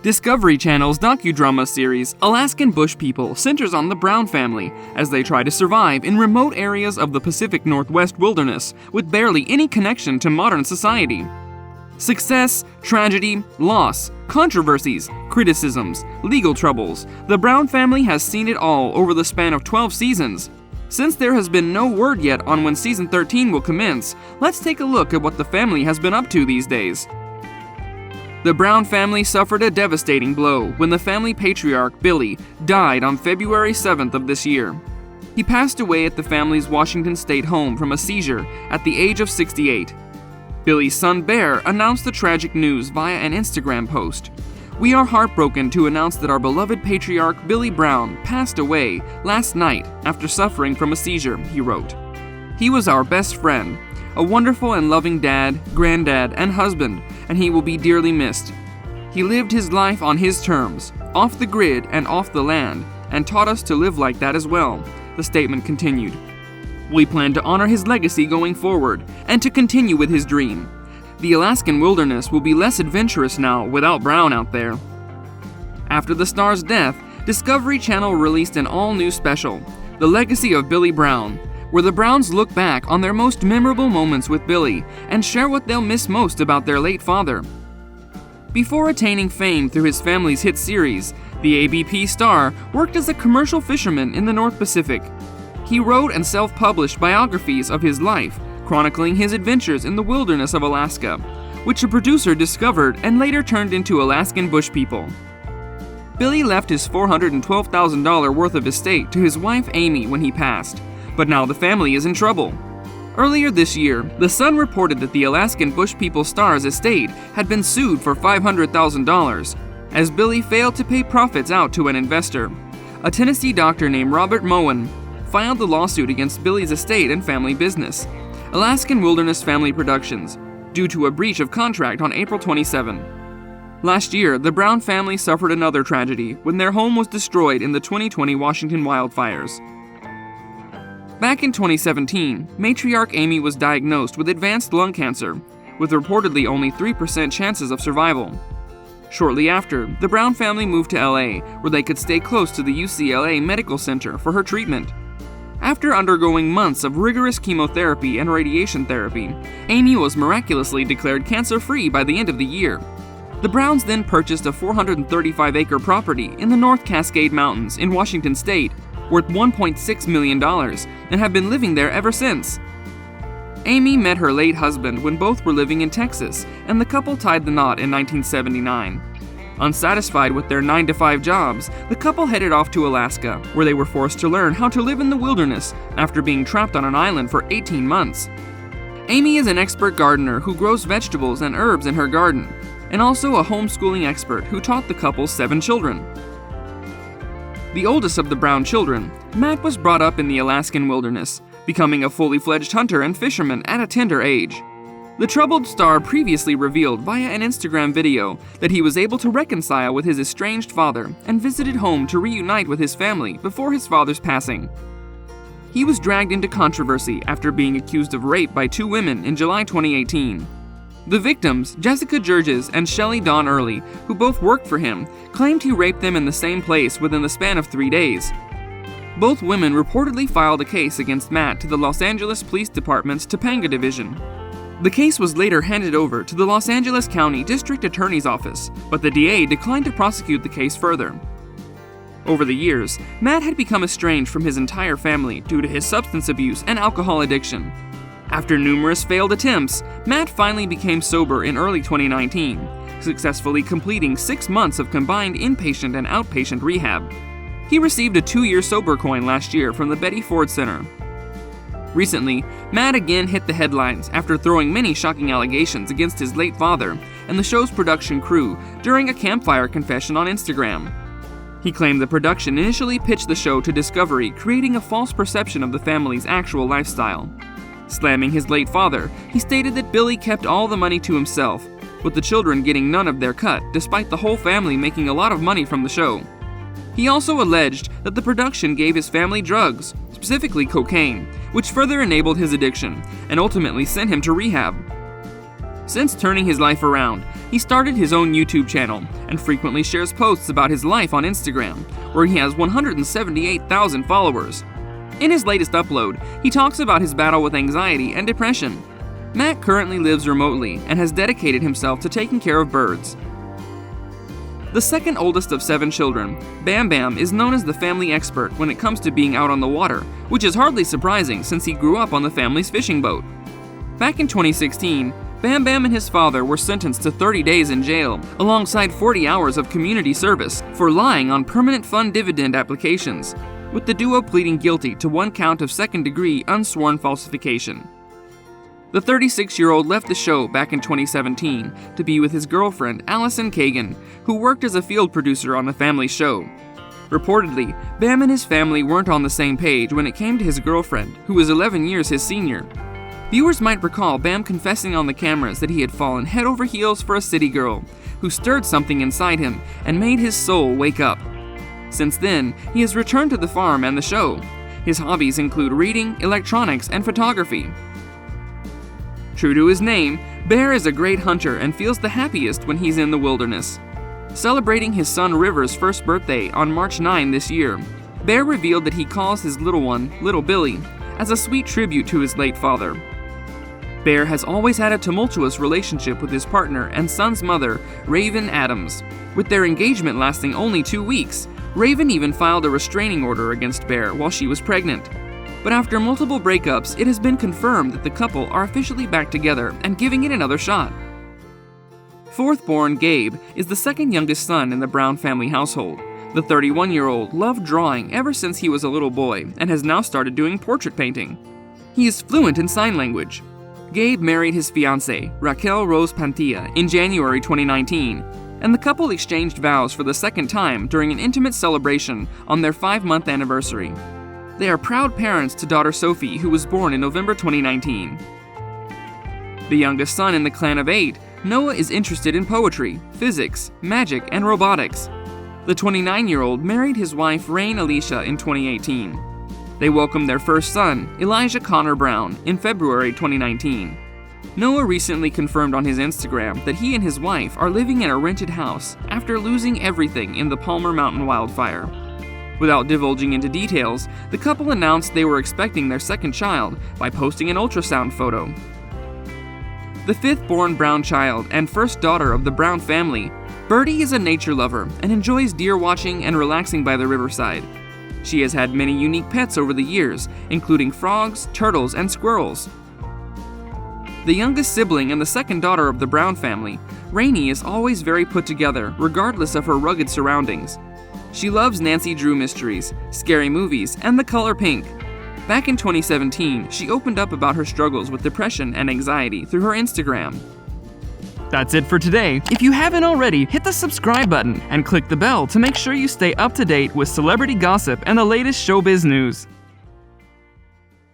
Discovery Channel's docudrama series, Alaskan Bush People, centers on the Brown family as they try to survive in remote areas of the Pacific Northwest wilderness with barely any connection to modern society. Success, tragedy, loss, controversies, criticisms, legal troubles. The Brown family has seen it all over the span of 12 seasons. Since there has been no word yet on when season 13 will commence, let's take a look at what the family has been up to these days. The Brown family suffered a devastating blow when the family patriarch, Billy, died on February 7th of this year. He passed away at the family's Washington State home from a seizure at the age of 68. Billy's son Bear announced the tragic news via an Instagram post. "We are heartbroken to announce that our beloved patriarch Billy Brown passed away last night after suffering from a seizure," he wrote. "He was our best friend, a wonderful and loving dad, granddad, and husband, and he will be dearly missed. He lived his life on his terms, off the grid and off the land, and taught us to live like that as well," the statement continued. "We plan to honor his legacy going forward, and to continue with his dream. The Alaskan wilderness will be less adventurous now without Brown out there." After the star's death, Discovery Channel released an all-new special, The Legacy of Billy Brown, where the Browns look back on their most memorable moments with Billy and share what they'll miss most about their late father. Before attaining fame through his family's hit series, the ABP star worked as a commercial fisherman in the North Pacific. He wrote and self-published biographies of his life, chronicling his adventures in the wilderness of Alaska, which a producer discovered and later turned into Alaskan Bush People. Billy left his $412,000 worth of estate to his wife Amy when he passed, but now the family is in trouble. Earlier this year, The Sun reported that the Alaskan Bush People star's estate had been sued for $500,000, as Billy failed to pay profits out to an investor. A Tennessee doctor named Robert Moen filed the lawsuit against Billy's estate and family business, Alaskan Wilderness Family Productions, due to a breach of contract on April 27. Last year, the Brown family suffered another tragedy when their home was destroyed in the 2020 Washington wildfires. Back in 2017, matriarch Amy was diagnosed with advanced lung cancer, with reportedly only 3% chances of survival. Shortly after, the Brown family moved to LA, where they could stay close to the UCLA Medical Center for her treatment. After undergoing months of rigorous chemotherapy and radiation therapy, Amy was miraculously declared cancer-free by the end of the year. The Browns then purchased a 435-acre property in the North Cascade Mountains in Washington State, worth $1.6 million, and have been living there ever since. Amy met her late husband when both were living in Texas, and the couple tied the knot in 1979. Unsatisfied with their 9-to-5 jobs, the couple headed off to Alaska, where they were forced to learn how to live in the wilderness after being trapped on an island for 18 months. Amy is an expert gardener who grows vegetables and herbs in her garden, and also a homeschooling expert who taught the couple 7 children. The oldest of the Brown children, Matt, was brought up in the Alaskan wilderness, becoming a fully fledged hunter and fisherman at a tender age. The troubled star previously revealed via an Instagram video that he was able to reconcile with his estranged father and visited home to reunite with his family before his father's passing. He was dragged into controversy after being accused of rape by 2 women in July 2018. The victims, Jessica Georges and Shelley Dawn Early, who both worked for him, claimed he raped them in the same place within the span of 3 days. Both women reportedly filed a case against Matt to the Los Angeles Police Department's Topanga Division. The case was later handed over to the Los Angeles County District Attorney's Office, but the DA declined to prosecute the case further. Over the years, Matt had become estranged from his entire family due to his substance abuse and alcohol addiction. After numerous failed attempts, Matt finally became sober in early 2019, successfully completing 6 months of combined inpatient and outpatient rehab. He received a 2-year sober coin last year from the Betty Ford Center. Recently, Matt again hit the headlines after throwing many shocking allegations against his late father and the show's production crew during a campfire confession on Instagram. He claimed the production initially pitched the show to Discovery, creating a false perception of the family's actual lifestyle. Slamming his late father, he stated that Billy kept all the money to himself, with the children getting none of their cut despite the whole family making a lot of money from the show. He also alleged that the production gave his family drugs, specifically cocaine, which further enabled his addiction and ultimately sent him to rehab. Since turning his life around, He started his own YouTube channel and frequently shares posts about his life on Instagram, where he has 178,000 followers. In his latest upload, he talks about his battle with anxiety and depression. Matt currently lives remotely and has dedicated himself to taking care of birds. The second oldest of 7 children, Bam Bam is known as the family expert when it comes to being out on the water, which is hardly surprising since he grew up on the family's fishing boat. Back in 2016, Bam Bam and his father were sentenced to 30 days in jail, alongside 40 hours of community service for lying on permanent fund dividend applications, with the duo pleading guilty to 1 count of second-degree unsworn falsification. The 36-year-old left the show back in 2017 to be with his girlfriend, Allison Kagan, who worked as a field producer on the family show. Reportedly, Bam and his family weren't on the same page when it came to his girlfriend, who was 11 years his senior. Viewers might recall Bam confessing on the cameras that he had fallen head over heels for a city girl, who stirred something inside him and made his soul wake up. Since then, he has returned to the farm and the show. His hobbies include reading, electronics, and photography. True to his name, Bear is a great hunter and feels the happiest when he's in the wilderness. Celebrating his son River's first birthday on March 9 this year, Bear revealed that he calls his little one Little Billy, as a sweet tribute to his late father. Bear has always had a tumultuous relationship with his partner and son's mother, Raven Adams. With their engagement lasting only 2 weeks, Raven even filed a restraining order against Bear while she was pregnant. But after multiple breakups, it has been confirmed that the couple are officially back together and giving it another shot. Fourth-born Gabe is the second youngest son in the Brown family household. The 31-year-old loved drawing ever since he was a little boy and has now started doing portrait painting. He is fluent in sign language. Gabe married his fiancée, Raquel Rose Pantilla, in January 2019, and the couple exchanged vows for the second time during an intimate celebration on their 5-month anniversary. They are proud parents to daughter Sophie, who was born in November 2019. The youngest son in the clan of 8, Noah is interested in poetry, physics, magic, and robotics. The 29-year-old married his wife Rainey in 2018. They welcomed their first son, Elijah Connor Brown, in February 2019. Noah recently confirmed on his Instagram that he and his wife are living in a rented house after losing everything in the Palmer Mountain wildfire. Without divulging into details, the couple announced they were expecting their second child by posting an ultrasound photo. The fifth-born Brown child and first daughter of the Brown family, Birdie is a nature lover and enjoys deer watching and relaxing by the riverside. She has had many unique pets over the years, including frogs, turtles, and squirrels. The youngest sibling and the second daughter of the Brown family, Rainey is always very put together, regardless of her rugged surroundings. She loves Nancy Drew mysteries, scary movies, and the color pink. Back in 2017, she opened up about her struggles with depression and anxiety through her Instagram. That's it for today. If you haven't already, hit the subscribe button and click the bell to make sure you stay up to date with celebrity gossip and the latest showbiz news.